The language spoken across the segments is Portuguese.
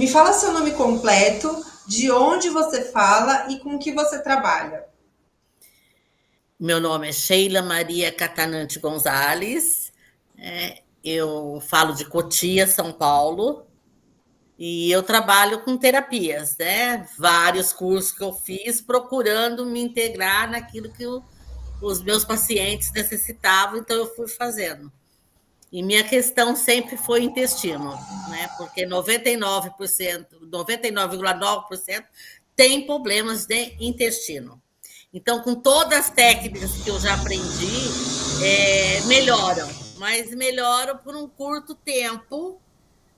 me fala seu nome completo, de onde você fala e com que você trabalha. Meu nome é Sheila Maria Catanante Gonzalez, eu falo de Cotia, São Paulo, e eu trabalho com terapias, né? Vários cursos que eu fiz procurando me integrar naquilo que os meus pacientes necessitavam, então eu fui fazendo. E minha questão sempre foi intestino, né? Porque 99%, 99,9% tem problemas de intestino. Então, com todas as técnicas que eu já aprendi, melhoram, mas melhoram por um curto tempo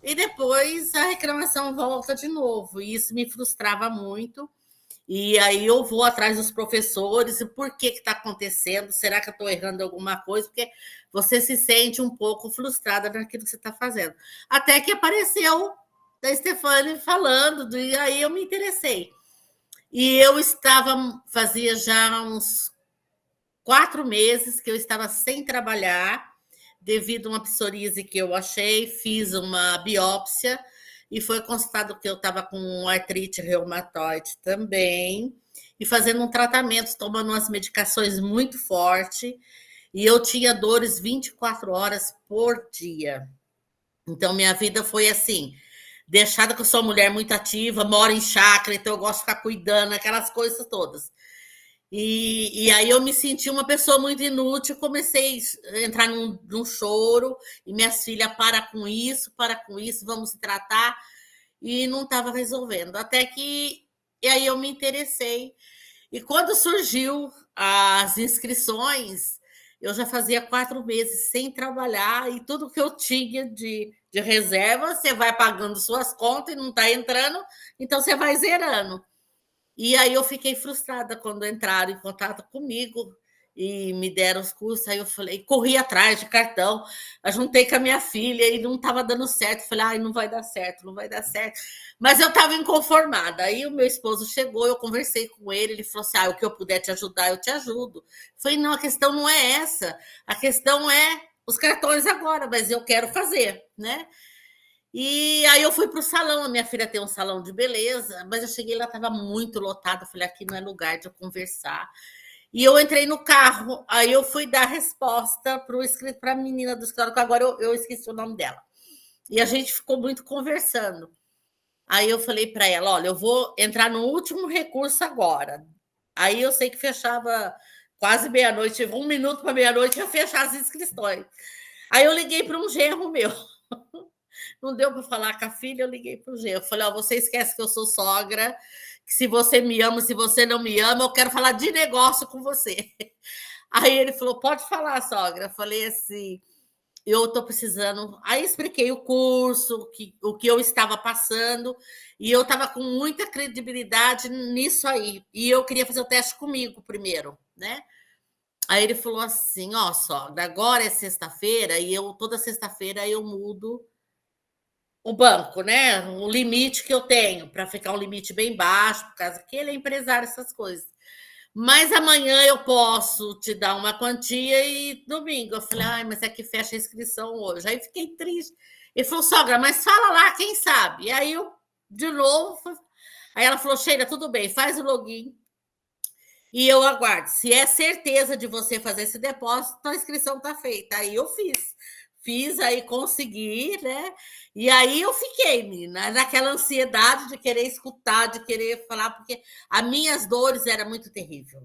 e depois a reclamação volta de novo. E isso me frustrava muito. E aí eu vou atrás dos professores e por que está acontecendo? Será que eu estou errando alguma coisa? Porque você se sente um pouco frustrada naquilo que você está fazendo. Até que apareceu a Stefane falando, e aí eu me interessei. E eu fazia já uns 4 meses que eu estava sem trabalhar, devido a uma psoríase que eu achei, fiz uma biópsia e foi constatado que eu estava com artrite reumatoide também, e fazendo um tratamento, tomando umas medicações muito fortes, e eu tinha dores 24 horas por dia. Então, minha vida foi assim, deixada que eu sou uma mulher muito ativa, moro em chácara, então eu gosto de ficar cuidando, aquelas coisas todas. E aí eu me senti uma pessoa muito inútil, comecei a entrar num choro, e minhas filhas, para com isso, vamos se tratar, e não estava resolvendo. Até que, e aí eu me interessei. E quando surgiu as inscrições, eu já fazia 4 meses sem trabalhar, e tudo que eu tinha de reserva, você vai pagando suas contas e não está entrando, então você vai zerando. E aí eu fiquei frustrada quando entraram em contato comigo e me deram os cursos. Aí eu falei, corri atrás de cartão, juntei com a minha filha e não estava dando certo. Falei, ai, não vai dar certo, não vai dar certo. Mas eu estava inconformada. Aí o meu esposo chegou, eu conversei com ele, ele falou assim: o que eu puder te ajudar, eu te ajudo. Falei, não, a questão não é essa, a questão é os cartões agora, mas eu quero fazer, né? E aí eu fui para o salão, a minha filha tem um salão de beleza, mas eu cheguei lá, estava muito lotado, falei, aqui não é lugar de eu conversar. E eu entrei no carro, aí eu fui dar resposta para a menina do escritório, que agora eu esqueci o nome dela. E a gente ficou muito conversando. Aí eu falei para ela, olha, eu vou entrar no último recurso agora. Aí eu sei que fechava quase meia-noite, 1 minuto para meia-noite, ia fechar as inscrições. Aí eu liguei para um genro meu. Não deu para falar com a filha, eu liguei para o G. Eu falei: você esquece que eu sou sogra, que se você me ama, se você não me ama, eu quero falar de negócio com você. Aí ele falou: pode falar, sogra. Eu falei assim: eu estou precisando. Aí expliquei o curso, o que eu estava passando, e eu estava com muita credibilidade nisso aí. E eu queria fazer o teste comigo primeiro, né? Aí ele falou assim: sogra, agora é sexta-feira, e eu toda sexta-feira eu mudo o banco, né? O limite que eu tenho, para ficar um limite bem baixo, por causa que ele é empresário, essas coisas. Mas amanhã eu posso te dar uma quantia e domingo. Eu falei, ai, mas é que fecha a inscrição hoje. Aí fiquei triste. Ele falou, sogra, mas fala lá, quem sabe? E aí eu, de novo, aí ela falou, Sheila, tudo bem, faz o login e eu aguardo. Se é certeza de você fazer esse depósito, a inscrição está feita. Aí eu fiz. Fiz, aí consegui, né? E aí eu fiquei, menina, naquela ansiedade de querer escutar, de querer falar, porque as minhas dores era muito terrível.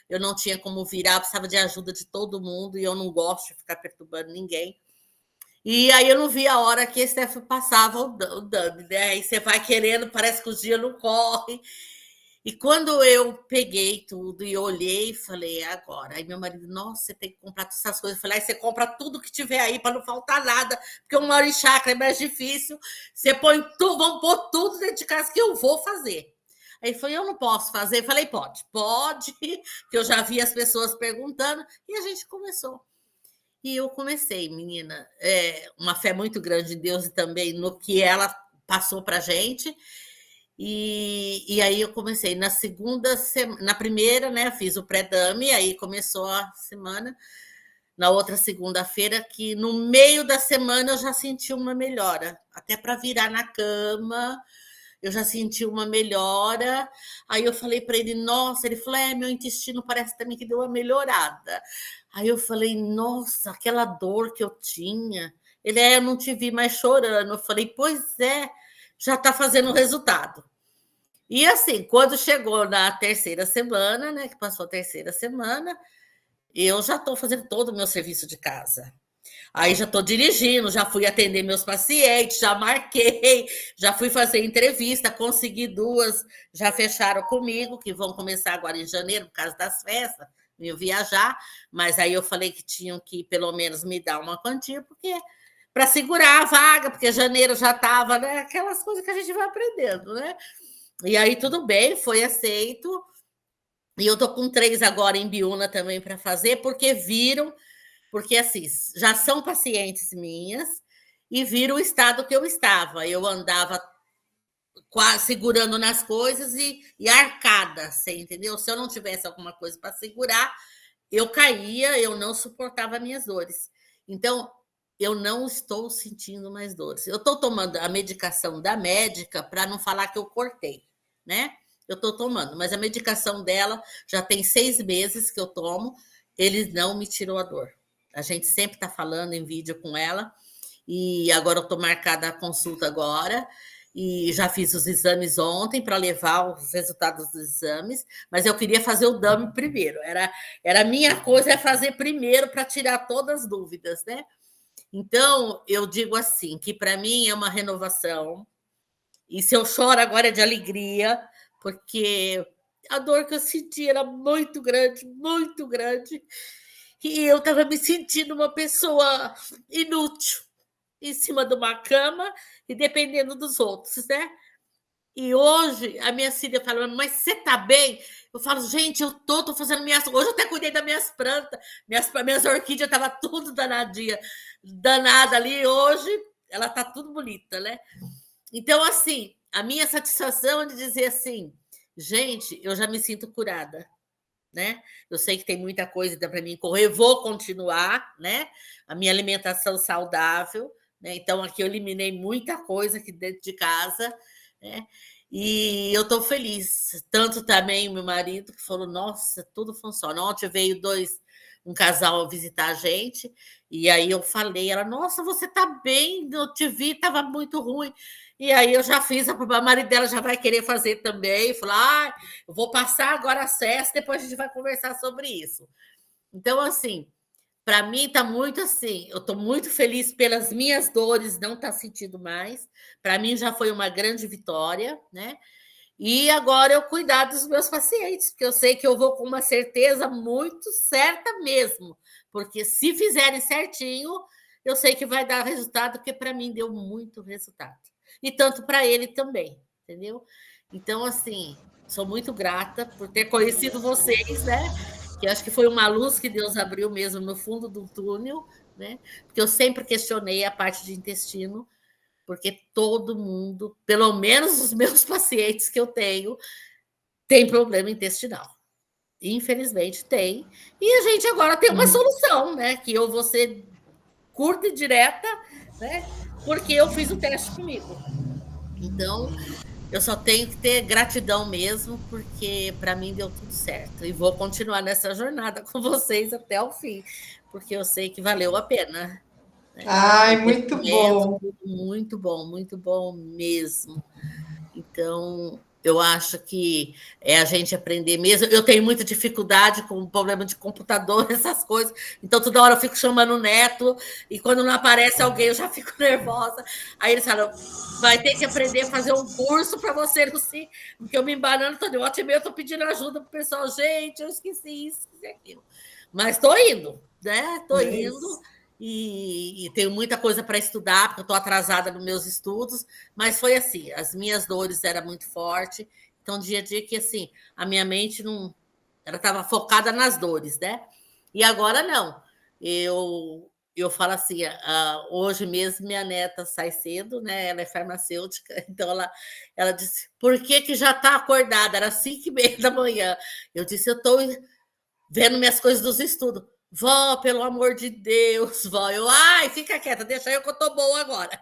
Eu não tinha como virar, precisava de ajuda de todo mundo, e eu não gosto de ficar perturbando ninguém. E aí eu não vi a hora que esse passava o Dani, né? Aí você vai querendo, parece que os dias não correm. E quando eu peguei tudo e olhei, falei, é agora. Aí meu marido, nossa, você tem que comprar todas essas coisas. Eu falei, aí você compra tudo que tiver aí para não faltar nada, porque eu moro em chácara, é mais difícil. Você põe tudo, vamos pôr tudo dentro de casa que eu vou fazer. Aí ele falou, eu não posso fazer. Eu falei, pode, que eu já vi as pessoas perguntando, e a gente começou. E eu comecei, menina, uma fé muito grande em Deus e também no que ela passou para gente. E aí eu comecei na segunda semana, na primeira, né? Fiz o pré-dame, aí começou a semana. na outra segunda-feira, que no meio da semana eu já senti uma melhora, até para virar na cama, eu já senti uma melhora. Aí eu falei para ele, nossa, ele falou, meu intestino parece também que deu uma melhorada. Aí eu falei, nossa, aquela dor que eu tinha. Ele, eu não te vi mais chorando. Eu falei, pois é, já está fazendo resultado. E assim, quando chegou na terceira semana, né, que passou a terceira semana, eu já estou fazendo todo o meu serviço de casa. Aí já estou dirigindo, já fui atender meus pacientes, já marquei, já fui fazer entrevista, consegui 2, já fecharam comigo, que vão começar agora em janeiro, por causa das festas, eu viajar, mas aí eu falei que tinham que pelo menos me dar uma quantia, porque para segurar a vaga, porque janeiro já estava, né? Aquelas coisas que a gente vai aprendendo, né? E aí tudo bem, foi aceito. E eu tô com 3 agora em Biúna também para fazer, porque assim, já são pacientes minhas e viram o estado que eu estava. Eu andava quase segurando nas coisas e arcada, você entendeu? Se eu não tivesse alguma coisa para segurar, eu caía, eu não suportava minhas dores. Então, eu não estou sentindo mais dores. Eu estou tomando a medicação da médica para não falar que eu cortei, né? Eu estou tomando, mas a medicação dela já tem 6 meses que eu tomo, ele não me tirou a dor. A gente sempre está falando em vídeo com ela, e agora eu estou marcada a consulta agora, e já fiz os exames ontem para levar os resultados dos exames, mas eu queria fazer o dummy primeiro. Era a minha coisa é fazer primeiro para tirar todas as dúvidas, né? Então, eu digo assim, que para mim é uma renovação, e se eu choro agora é de alegria, porque a dor que eu senti era muito grande, e eu estava me sentindo uma pessoa inútil, em cima de uma cama e dependendo dos outros, né? E hoje a minha filha fala, mas você tá bem? Eu falo, gente, eu tô fazendo minhas. Hoje eu até cuidei das minhas plantas, minhas orquídeas tava tudo danada ali. Hoje ela tá tudo bonita, né? Então, assim, a minha satisfação é de dizer assim, gente, eu já me sinto curada, né? Eu sei que tem muita coisa para mim correr, vou continuar, né? A minha alimentação saudável, né? Então aqui eu eliminei muita coisa aqui dentro de casa, né? E eu estou feliz. Tanto também o meu marido que falou: nossa, tudo funciona. Ontem veio um casal visitar a gente, e aí eu falei, ela, nossa, você tá bem, eu te vi, estava muito ruim. E aí eu já fiz, a marido dela já vai querer fazer também, falou, eu vou passar agora acesso, depois a gente vai conversar sobre isso. Então, assim, para mim está muito assim, eu estou muito feliz pelas minhas dores, não tá sentindo mais. Para mim já foi uma grande vitória, né? E agora eu cuidar dos meus pacientes, porque eu sei que eu vou com uma certeza muito certa mesmo, porque se fizerem certinho, eu sei que vai dar resultado, porque para mim deu muito resultado. E tanto para ele também, entendeu? Então, assim, sou muito grata por ter conhecido vocês, né? Que acho que foi uma luz que Deus abriu mesmo no fundo do túnel, né? Porque eu sempre questionei a parte de intestino, porque todo mundo, pelo menos os meus pacientes que eu tenho, tem problema intestinal. Infelizmente tem. E a gente agora tem uma solução, né? Que eu vou ser curta e direta, né? Porque eu fiz o teste comigo. Então, eu só tenho que ter gratidão mesmo, porque para mim deu tudo certo. E vou continuar nessa jornada com vocês até o fim, porque eu sei que valeu a pena. Né? Ai, muito bom. Muito bom mesmo. Então, eu acho que é a gente aprender mesmo. Eu tenho muita dificuldade com problema de computador, essas coisas. Então, toda hora eu fico chamando o neto, e quando não aparece alguém, eu já fico nervosa. Aí eles falam, vai ter que aprender a fazer um curso para você, não sei, porque eu me embanando todo ótimo, e meio eu estou pedindo ajuda para o pessoal. Gente, eu esqueci isso, esqueci aquilo. Mas estou indo, né? Estou indo. E tenho muita coisa para estudar, porque eu estou atrasada nos meus estudos, mas foi assim, as minhas dores eram muito fortes, então dia a dia que assim, a minha mente não, ela estava focada nas dores, né? E agora não, eu falo assim, hoje mesmo minha neta sai cedo, né? Ela é farmacêutica, então ela disse, por que já está acordada? Era 5h30 da manhã. Eu disse, eu estou vendo minhas coisas dos estudos. Vó, pelo amor de Deus, vó. Eu, ai, fica quieta, deixa eu que eu tô boa agora.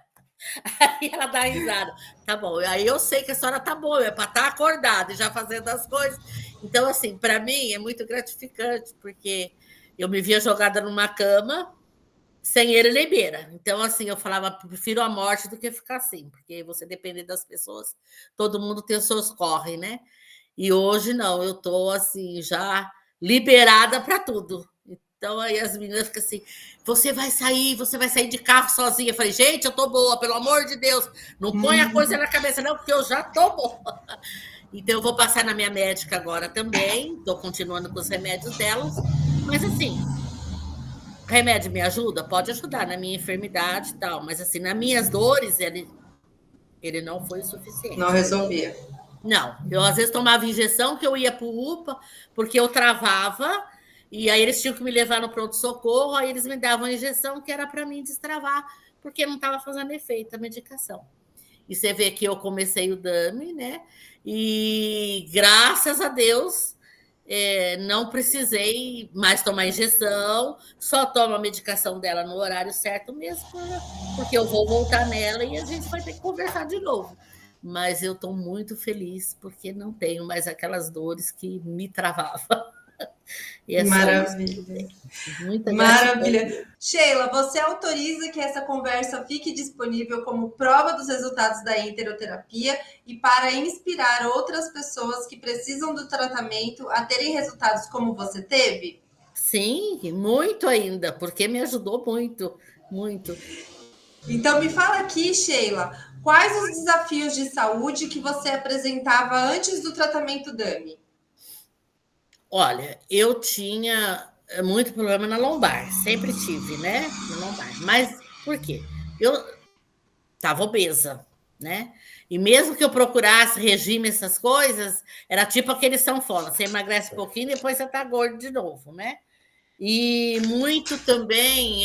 Aí ela dá risada. Tá bom. Aí eu sei que a senhora tá boa, é para estar acordada e já fazendo as coisas. Então, assim, para mim é muito gratificante, porque eu me via jogada numa cama sem ele nem beira. Então, assim, eu falava, prefiro a morte do que ficar assim, porque você depender das pessoas, todo mundo tem os seus corre, né? E hoje não, eu tô assim, já liberada para tudo. Então aí as meninas ficam assim: você vai sair de carro sozinha. Eu falei, gente, eu tô boa, pelo amor de Deus, não põe a coisa na cabeça, não, porque eu já tô boa. Então eu vou passar na minha médica agora também, estou continuando com os remédios delas, mas assim, remédio me ajuda? Pode ajudar na minha enfermidade e tal, mas assim, nas minhas dores, ele não foi o Não suficiente. resolvia. Não, eu às vezes tomava injeção que eu ia para o UPA, porque eu travava, e aí eles tinham que me levar no pronto-socorro, aí eles me davam a injeção que era para mim destravar, porque não estava fazendo efeito a medicação. E você vê que eu comecei o DAME, né? E graças a Deus não precisei mais tomar injeção, só tomo a medicação dela no horário certo mesmo, porque eu vou voltar nela e a gente vai ter que conversar de novo. Mas eu estou muito feliz porque não tenho mais aquelas dores que me travavam. E é só isso que eu Maravilha. tenho. Muita gratidão. Maravilha. Sheila, você autoriza que essa conversa fique disponível como prova dos resultados da interoterapia e para inspirar outras pessoas que precisam do tratamento a terem resultados como você teve? Sim, muito ainda, porque me ajudou muito, muito. Então, me fala aqui, Sheila, quais os desafios de saúde que você apresentava antes do tratamento DAMI? Olha, eu tinha muito problema na lombar, sempre tive, né? Na lombar. Mas por quê? Eu estava obesa, né? E mesmo que eu procurasse regime, essas coisas, era tipo aquele sanfona: você emagrece um pouquinho, depois você tá gordo de novo, né? E muito também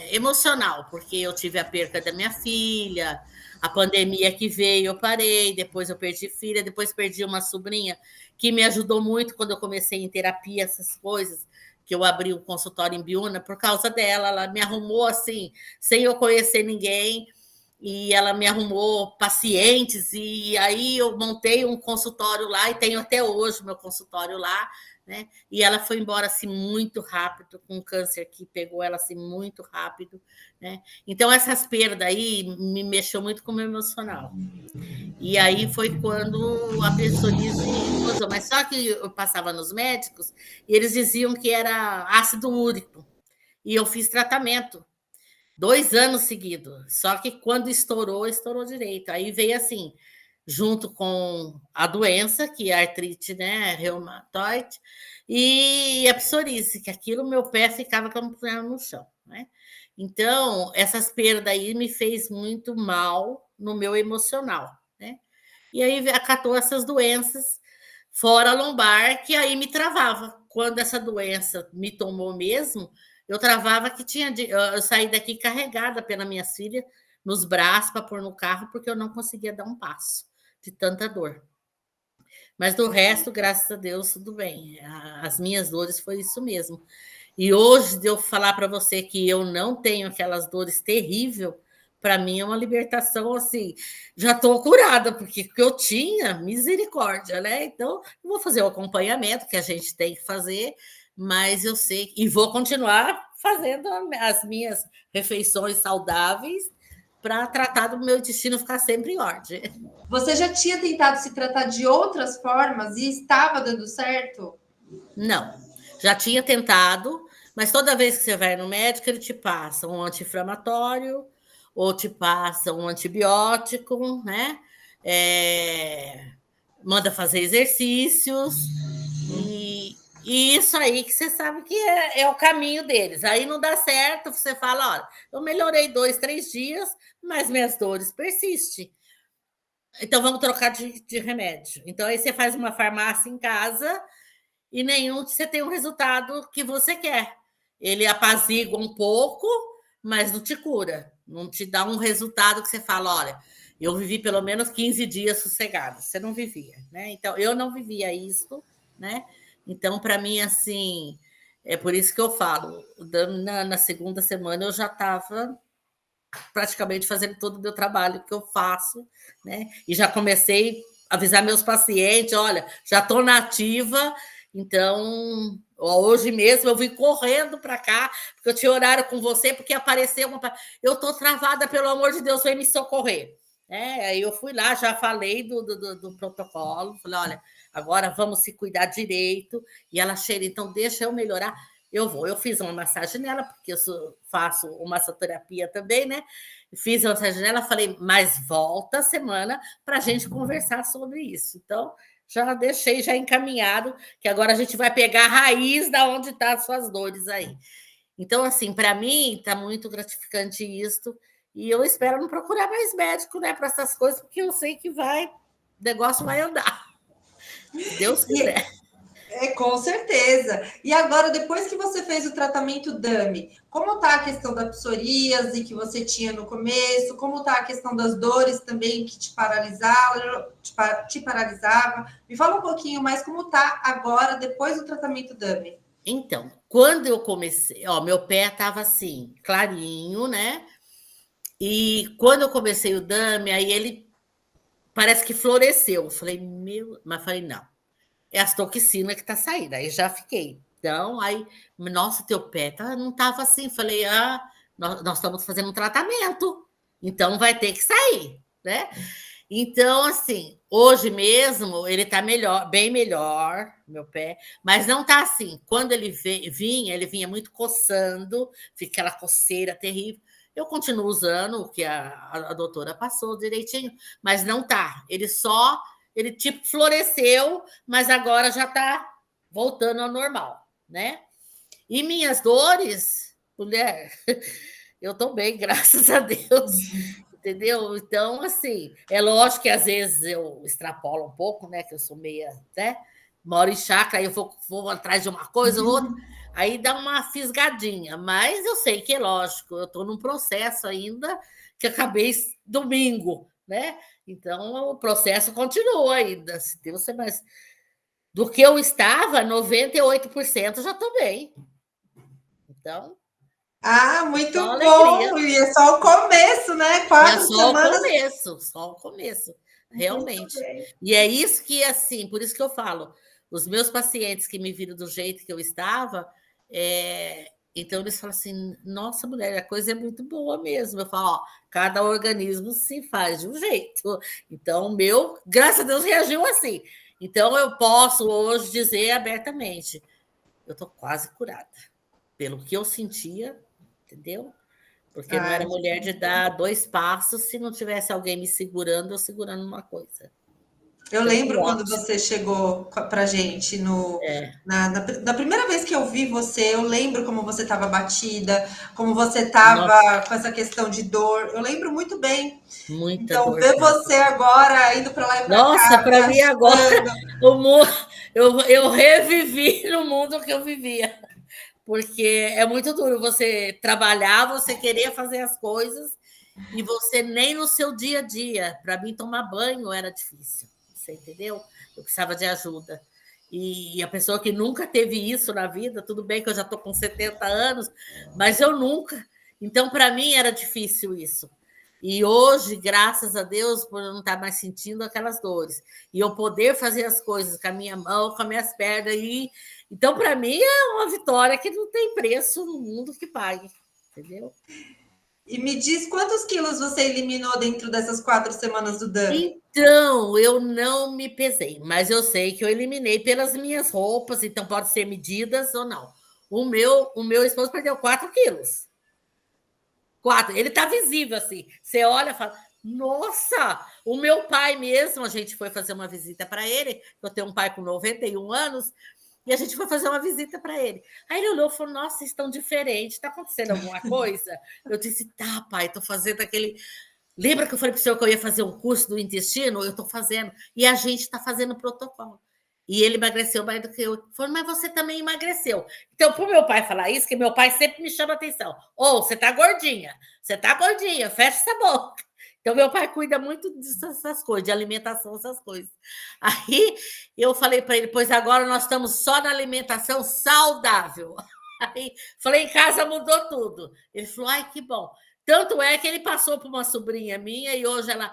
emocional, porque eu tive a perca da minha filha, a pandemia que veio, eu parei, depois eu perdi filha, depois perdi uma sobrinha que me ajudou muito quando eu comecei em terapia, essas coisas, que eu abri um consultório em Biúna por causa dela, ela me arrumou assim, sem eu conhecer ninguém, e ela me arrumou pacientes, e aí eu montei um consultório lá, e tenho até hoje o meu consultório lá, né? E ela foi embora assim muito rápido, com um câncer que pegou ela assim muito rápido, né? Então essas perdas aí me mexeu muito com o meu emocional. E aí foi quando a psoríase coisou. Mas só que eu passava nos médicos e eles diziam que era ácido úrico. E eu fiz tratamento 2 anos seguidos. Só que quando estourou, estourou direito. Aí veio assim, junto com a doença, que é a artrite, né, reumatoide, e a psoríase, que aquilo meu pé ficava como no chão, né? Então, essas perdas aí me fez muito mal no meu emocional, né? E aí acatou essas doenças, fora a lombar, que aí me travava. Quando essa doença me tomou mesmo, eu travava que tinha eu saí daqui carregada pela minha filha nos braços para pôr no carro, porque eu não conseguia dar um passo de tanta dor. Mas do resto, graças a Deus, tudo bem. As minhas dores foi isso mesmo. E hoje, de eu falar para você que eu não tenho aquelas dores terríveis, para mim é uma libertação assim. Já estou curada, porque o que eu tinha, misericórdia, né? Então, eu vou fazer o acompanhamento que a gente tem que fazer, mas eu sei, e vou continuar fazendo as minhas refeições saudáveis para tratar do meu intestino ficar sempre em ordem. Você já tinha tentado se tratar de outras formas e estava dando certo? Não, já tinha tentado, mas toda vez que você vai no médico, ele te passa um anti-inflamatório ou te passa um antibiótico, né? É, manda fazer exercícios e isso aí que você sabe que é o caminho deles. Aí não dá certo, você fala, olha, eu melhorei 2, 3 dias, mas minhas dores persistem. Então vamos trocar de remédio. Então aí você faz uma farmácia em casa e nenhum você tem o resultado que você quer. Ele apazigua um pouco, mas não te cura. Não te dá um resultado que você fala, olha, eu vivi pelo menos 15 dias sossegados. Você não vivia, né? Então, eu não vivia isso, né? Então, para mim, assim, É por isso que eu falo, na segunda semana eu já estava praticamente fazendo todo o meu trabalho que eu faço, né? E já comecei a avisar meus pacientes, olha, já estou na ativa, então hoje mesmo eu vim correndo para cá, porque eu tinha horário com você, porque apareceu uma. Eu estou travada, pelo amor de Deus, vem me socorrer. Aí eu fui lá, já falei do protocolo, falei, olha, agora vamos se cuidar direito. E ela cheira, então deixa eu melhorar. Eu vou. Eu fiz uma massagem nela, porque eu faço uma massoterapia também, né? Fiz a massagem nela, falei, mas volta a semana para a gente conversar sobre isso. Então, já deixei já encaminhado, que agora a gente vai pegar a raiz da onde estão as suas dores aí. Então, assim, para mim está muito gratificante isso, e eu espero não procurar mais médico, né, para essas coisas, porque eu sei que o negócio vai andar, se Deus quiser. Com certeza. E agora, depois que você fez o tratamento DAMI, como está a questão da psoríase que você tinha no começo? Como está a questão das dores também que te paralisava? Me fala um pouquinho mais como está agora, depois do tratamento DAMI. Então, quando eu comecei, meu pé estava assim, clarinho, né? E quando eu comecei o DAMI, aí ele parece que floresceu. Eu falei, mas falei, não, é as toxinas que tá saindo. Aí já fiquei. Então, aí, nossa, teu pé não estava assim. Falei, nós estamos fazendo um tratamento, então vai ter que sair, né? Então, assim, hoje mesmo ele tá melhor, bem melhor, meu pé, mas não tá assim. Quando ele vinha, ele vinha muito coçando, fica aquela coceira terrível. Eu continuo usando o que a doutora passou direitinho, mas não tá. Ele tipo floresceu, mas agora já tá voltando ao normal, né? E minhas dores, mulher, eu tô bem, graças a Deus. Entendeu? Então, assim, é lógico que às vezes eu extrapolo um pouco, né? Que eu sou meia, né? Moro em chácara, aí eu vou atrás de uma coisa ou outra, aí dá uma fisgadinha. Mas eu sei que é lógico, eu estou num processo ainda que acabei domingo, né? Então o processo continua ainda. Se Deus sei mais. Do que eu estava, 98% já estou bem. Então, Muito só alegria. bom! E é só o começo, né? É 4 só semanas. só o começo, Muito realmente. bem. E é isso que, assim, por isso que eu falo, os meus pacientes que me viram do jeito que eu estava, então eles falam assim, nossa, mulher, a coisa é muito boa mesmo. Eu falo, ó, cada organismo se faz de um jeito. Então, o meu, graças a Deus, reagiu assim. Então, eu posso hoje dizer abertamente, eu estou quase curada. Pelo que eu sentia, entendeu? Porque não era mulher de dar 2 passos se não tivesse alguém me segurando ou segurando uma coisa. Eu Então, lembro quando ótimo. você chegou pra gente É. da primeira vez que eu vi você, eu lembro como você estava batida, como você Nossa, estava com essa questão de dor. Eu lembro muito bem. muita Então, dor ver tava. você agora indo para lá e para Nossa, cá, para mim agora, viajando. o mundo, eu revivi no mundo que eu vivia. Porque é muito duro você trabalhar, você querer fazer as coisas e você nem no seu dia a dia. Para mim, tomar banho era difícil, você entendeu? Eu precisava de ajuda. E a pessoa que nunca teve isso na vida, tudo bem que eu já estou com 70 anos, mas eu nunca. Então, para mim, era difícil isso. E hoje, graças a Deus, por eu não estar mais sentindo aquelas dores, e eu poder fazer as coisas com a minha mão, com as minhas pernas, então, para mim, é uma vitória que não tem preço no mundo que pague, entendeu? E me diz quantos quilos você eliminou dentro dessas 4 semanas do Dami? Então, eu não me pesei, mas eu sei que eu eliminei pelas minhas roupas, então pode ser medidas ou não. O meu esposo perdeu 4 quilos. 4. Ele tá visível assim. Você olha e fala, nossa! O meu pai mesmo, a gente foi fazer uma visita para ele. Eu tenho um pai com 91 anos, e a gente foi fazer uma visita para ele. Aí ele olhou e falou: nossa, vocês estão diferentes, está acontecendo alguma coisa? Eu disse: tá, pai, estou fazendo aquele. Lembra que eu falei para o senhor que eu ia fazer um curso do intestino? Eu estou fazendo. E a gente está fazendo protocolo. E ele emagreceu mais do que eu. Falou, mas você também emagreceu. Então, para o meu pai falar isso, que meu pai sempre me chama atenção. Ô, você está gordinha, fecha essa boca. Então, meu pai cuida muito dessas coisas, de alimentação, essas coisas. Aí eu falei para ele, pois agora nós estamos só na alimentação saudável. Aí falei, em casa mudou tudo. Ele falou, ai, que bom. Tanto é que ele passou para uma sobrinha minha e hoje ela,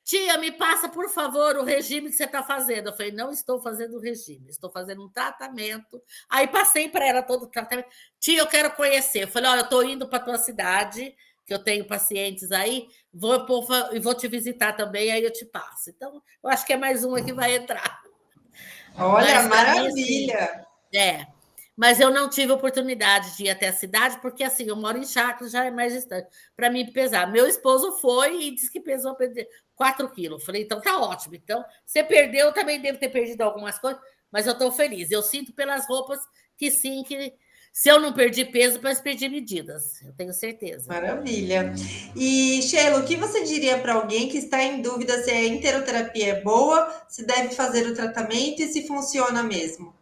tia, me passa, por favor, o regime que você está fazendo. Eu falei, não estou fazendo regime, estou fazendo um tratamento. Aí passei para ela todo o tratamento. Tia, eu quero conhecer. Eu falei, olha, eu estou indo para a tua cidade, que eu tenho pacientes aí, e vou te visitar também, aí eu te passo. Então, eu acho que é mais uma que vai entrar. Olha, Mas para mim, assim, maravilha! é. Mas eu não tive oportunidade de ir até a cidade, porque assim, eu moro em Chácara, já é mais distante. Para mim pesar. Meu esposo foi e disse que pesou 4 quilos. Falei, então tá ótimo. Então, você perdeu, eu também devo ter perdido algumas coisas, mas eu estou feliz. Eu sinto pelas roupas que sim, que se eu não perdi peso, mas perdi medidas. Eu tenho certeza. Maravilha. E, Sheila, o que você diria para alguém que está em dúvida se a interoterapia é boa, se deve fazer o tratamento e se funciona mesmo?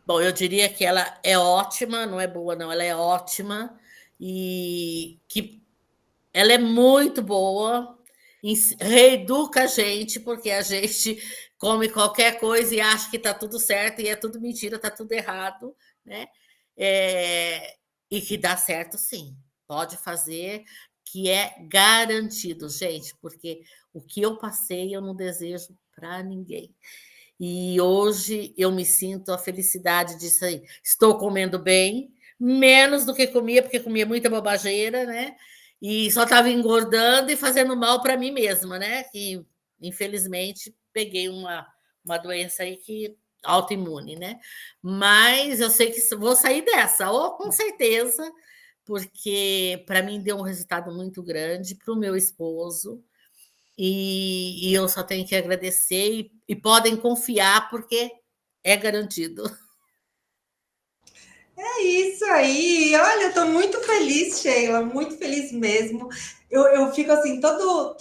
Bom, eu diria que ela é ótima, não é boa, não, ela é ótima e que ela é muito boa, reeduca a gente, porque a gente come qualquer coisa e acha que está tudo certo e é tudo mentira, está tudo errado, né? E que dá certo, sim, pode fazer, que é garantido, gente, porque o que eu passei eu não desejo para ninguém. E hoje eu me sinto a felicidade disso aí. Estou comendo bem, menos do que comia, porque comia muita bobageira, né? E só estava engordando e fazendo mal para mim mesma, né? Que infelizmente peguei uma doença aí que autoimune, né? Mas eu sei que vou sair dessa, ou com certeza, porque para mim deu um resultado muito grande para o meu esposo, e eu só tenho que agradecer e podem confiar, porque é garantido. É isso aí. Olha, eu estou muito feliz, Sheila, muito feliz mesmo. Eu fico assim, todo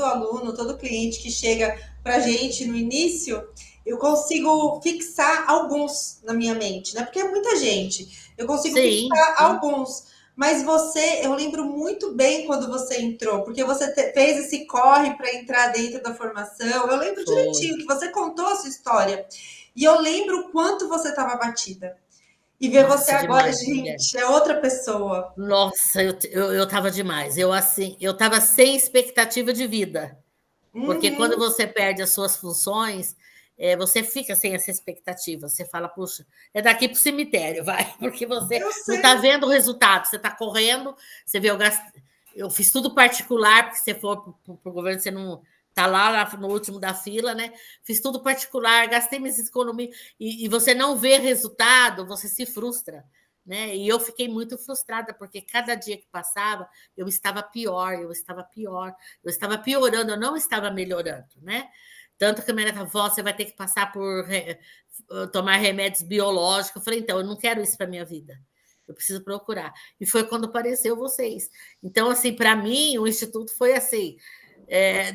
aluno, todo cliente que chega para a gente no início, eu consigo fixar alguns na minha mente, né? Porque é muita gente. Eu consigo Sim, fixar sim, alguns. Mas você, eu lembro muito bem quando você entrou, porque você fez esse corre para entrar dentro da formação. Eu lembro foi. direitinho que você contou a sua história. E eu lembro o quanto você estava batida. E ver você Nossa, agora, demais, mulher. gente, é outra pessoa. Nossa, eu estava demais. Eu assim, eu estava sem expectativa de vida. Porque quando Uhum, você perde as suas funções, você fica sem essa expectativa. Você fala, puxa, é daqui para o cemitério, vai, porque você eu não está sei. vendo o resultado. Você está correndo, você vê, eu fiz tudo particular, porque se você for para o governo, você não está lá no último da fila, né? Fiz tudo particular, gastei minhas economias, e você não vê resultado, você se frustra. Né? E eu fiquei muito frustrada, porque cada dia que passava, eu estava pior, eu estava pior. Eu estava piorando, eu não estava melhorando, né? Tanto que a minha avó, você vai ter que passar por tomar remédios biológicos. Eu falei, então, eu não quero isso para minha vida. Eu preciso procurar. E foi quando apareceu vocês. Então, assim, para mim, o Instituto foi assim.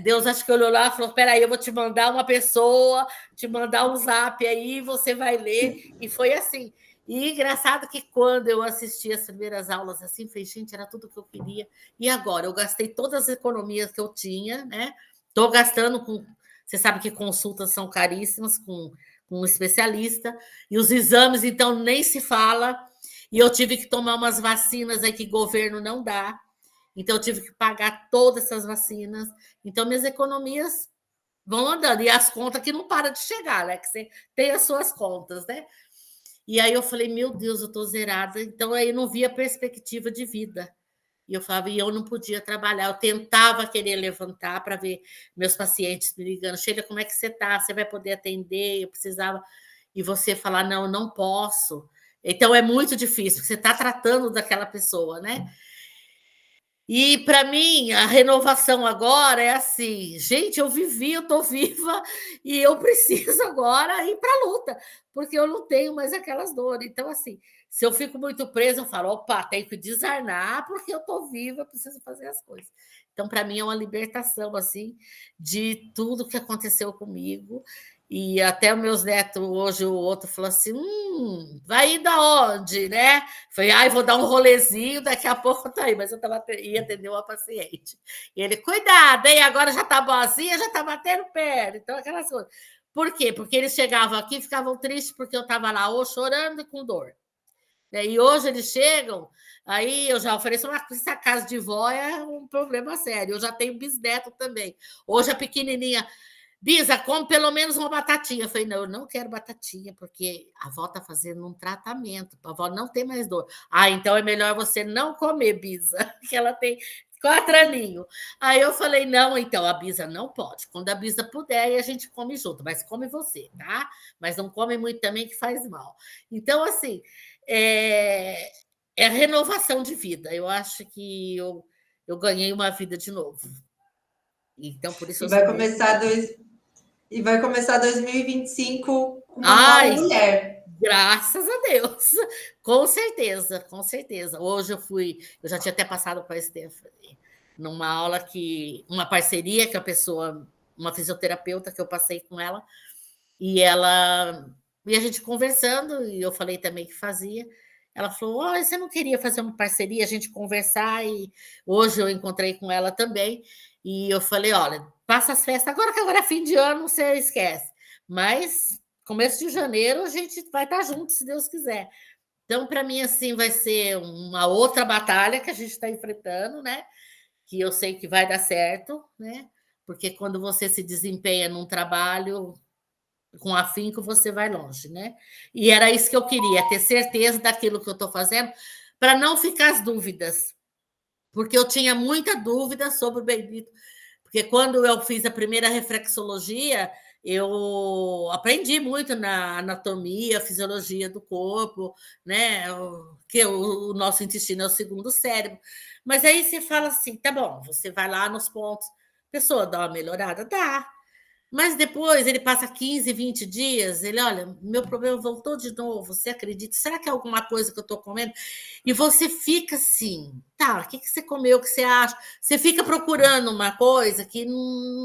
Deus acho que olhou lá e falou: peraí, eu vou te mandar uma pessoa, te mandar um zap aí, você vai ler. E foi assim. E engraçado que quando eu assisti as primeiras aulas assim, falei, gente, era tudo que eu queria. E agora? Eu gastei todas as economias que eu tinha, né? Estou gastando com. Você sabe que consultas são caríssimas com um especialista, e os exames, então, nem se fala. E eu tive que tomar umas vacinas aí que o governo não dá. Então, eu tive que pagar todas essas vacinas. Então, minhas economias vão andando. E as contas que não param de chegar, né? Que você tem as suas contas, né? E aí eu falei, meu Deus, eu tô zerada. Então aí eu não via perspectiva de vida. E eu falava, e eu não podia trabalhar. Eu tentava querer levantar para ver meus pacientes me ligando, Sheila, como é que você tá? Você vai poder atender? Eu precisava. E você falar, não, eu não posso. Então é muito difícil, porque você está tratando daquela pessoa, né? E para mim, a renovação agora é assim, gente, eu vivi, eu estou viva e eu preciso agora ir para a luta, porque eu não tenho mais aquelas dores. Então, assim, se eu fico muito presa, eu falo, opa, tenho que desarnar, porque eu estou viva, eu preciso fazer as coisas. Então, para mim, é uma libertação, assim, de tudo que aconteceu comigo. E até os meus netos, hoje o outro falou assim: vai ir da onde, né? Falei, ai, vou dar um rolezinho, daqui a pouco eu tô aí, mas eu ia atender uma paciente. E ele, cuidado, hein? Agora já tá boazinha, já tá batendo pé. Então, aquelas coisas. Por quê? Porque eles chegavam aqui e ficavam tristes porque eu estava lá ou chorando e com dor. E hoje eles chegam, aí eu já ofereço essa casa de vó é um problema sério. Eu já tenho bisneto também. Hoje a pequenininha, Bisa, come pelo menos uma batatinha. Eu falei, não, eu não quero batatinha, porque a avó está fazendo um tratamento, para a avó não ter mais dor. Ah, então é melhor você não comer, Bisa, que ela tem 4 aninhos. Aí eu falei, não, então a Bisa não pode. Quando a Bisa puder, aí a gente come junto, mas come você, tá? Mas não come muito também, que faz mal. Então, assim, é, é a renovação de vida. Eu acho que eu ganhei uma vida de novo. Então, por isso E eu vai sou muito começar feliz. E vai começar 2025 com uma nova Ai, mulher. graças a Deus. Com certeza, com certeza. Hoje eu já tinha até passado para a Stephanie, numa aula uma parceria que a pessoa, uma fisioterapeuta que eu passei com ela, e a gente conversando, e eu falei também que fazia. Ela falou: "Olha, você não queria fazer uma parceria, a gente conversar?" E hoje eu encontrei com ela também, e eu falei: "Olha, passa as festas, agora que agora é fim de ano, você esquece, mas começo de janeiro a gente vai estar junto, se Deus quiser." Então, para mim, assim, vai ser uma outra batalha que a gente está enfrentando, né? Que eu sei que vai dar certo, né? Porque quando você se desempenha num trabalho com afinco, você vai longe, né? E era isso que eu queria, ter certeza daquilo que eu estou fazendo, para não ficar as dúvidas, porque eu tinha muita dúvida sobre o bendito. Porque quando eu fiz a primeira reflexologia, eu aprendi muito na anatomia, fisiologia do corpo, né? Que o nosso intestino é o segundo cérebro. Mas aí você fala assim, tá bom, você vai lá nos pontos, pessoa dá uma melhorada, dá. Mas depois ele passa 15, 20 dias, ele, olha, meu problema voltou de novo, você acredita? Será que é alguma coisa que eu estou comendo? E você fica assim, tá, o que você comeu, o que você acha? Você fica procurando uma coisa que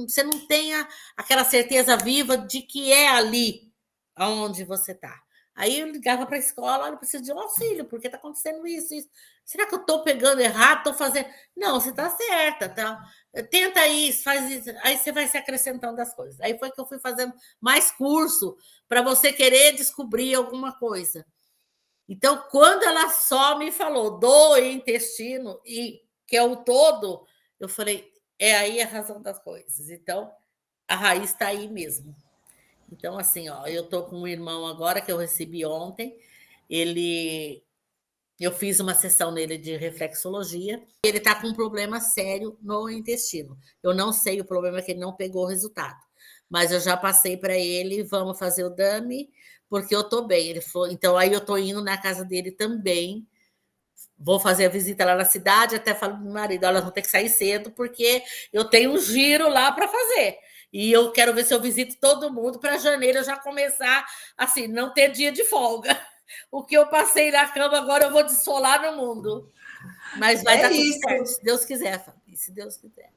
você não tenha aquela certeza viva de que é ali aonde você está. Aí eu ligava para a escola, olha, eu preciso de um auxílio, porque está acontecendo isso, isso. Será que eu estou pegando errado? Estou fazendo. Não, você está certa, tá? Tenta isso, faz isso. Aí você vai se acrescentando as coisas. Aí foi que eu fui fazendo mais curso para você querer descobrir alguma coisa. Então, quando ela só me falou do intestino, e que é o todo, eu falei, é aí a razão das coisas. Então, a raiz está aí mesmo. Então, assim, ó, eu tô com um irmão agora que eu recebi ontem. Ele Eu fiz uma sessão nele de reflexologia. Ele está com um problema sério no intestino. Eu não sei o problema, que ele não pegou o resultado. Mas eu já passei para ele, vamos fazer o dummy, porque eu estou bem. Ele falou, então aí eu estou indo na casa dele também. Vou fazer a visita lá na cidade, até falo pro meu marido, olha, vou ter que sair cedo, porque eu tenho um giro lá para fazer. E eu quero ver se eu visito todo mundo para janeiro eu já começar, assim, não ter dia de folga. O que eu passei na cama, agora eu vou desfolar no mundo. Mas vai É dar tudo isso. certo, se Deus quiser, Fabi, se Deus quiser.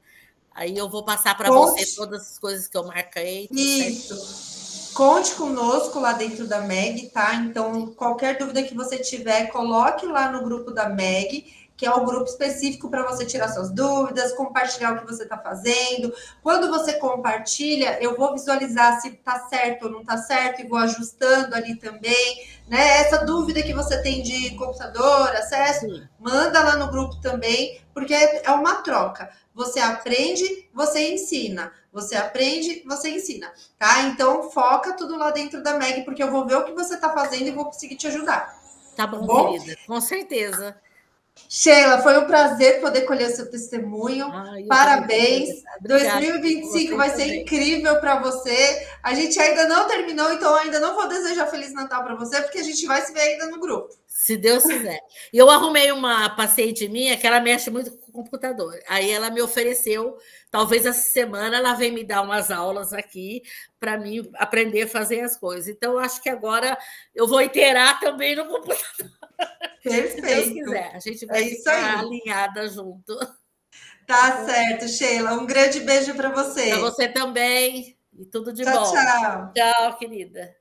Aí eu vou passar para você Conte todas as coisas que eu marquei, tudo certinho. isso. Conte conosco lá dentro da Meg, tá? Então, qualquer dúvida que você tiver, coloque lá no grupo da Meg, que é o grupo específico para você tirar suas dúvidas, compartilhar o que você está fazendo. Quando você compartilha, eu vou visualizar se está certo ou não está certo e vou ajustando ali também, né? Essa dúvida que você tem de computador, acesso, Sim. manda lá no grupo também, porque é uma troca. Você aprende, você ensina. Você aprende, você ensina, tá? Então, foca tudo lá dentro da Meg, porque eu vou ver o que você está fazendo e vou conseguir te ajudar, Tá tá bom, bom? querida, com certeza. Sheila, foi um prazer poder colher o seu testemunho. Eu também quero Parabéns. agradecer. Obrigada por 2025 vocês vai ser também. incrível para você. A gente ainda não terminou, então ainda não vou desejar Feliz Natal para você, porque a gente vai se ver ainda no grupo. Se Deus quiser. E eu arrumei uma paciente minha que ela mexe muito com o computador. Aí ela me ofereceu, talvez essa semana ela vem me dar umas aulas aqui para mim aprender a fazer as coisas. Então, eu acho que agora eu vou inteirar também no computador. Se Deus Perfeito. quiser, a gente É vai isso ficar aí. alinhada junto. Tá certo, Sheila. Um grande beijo para Para você. você também. E tudo de Tchau, bom. tchau. Tchau, querida.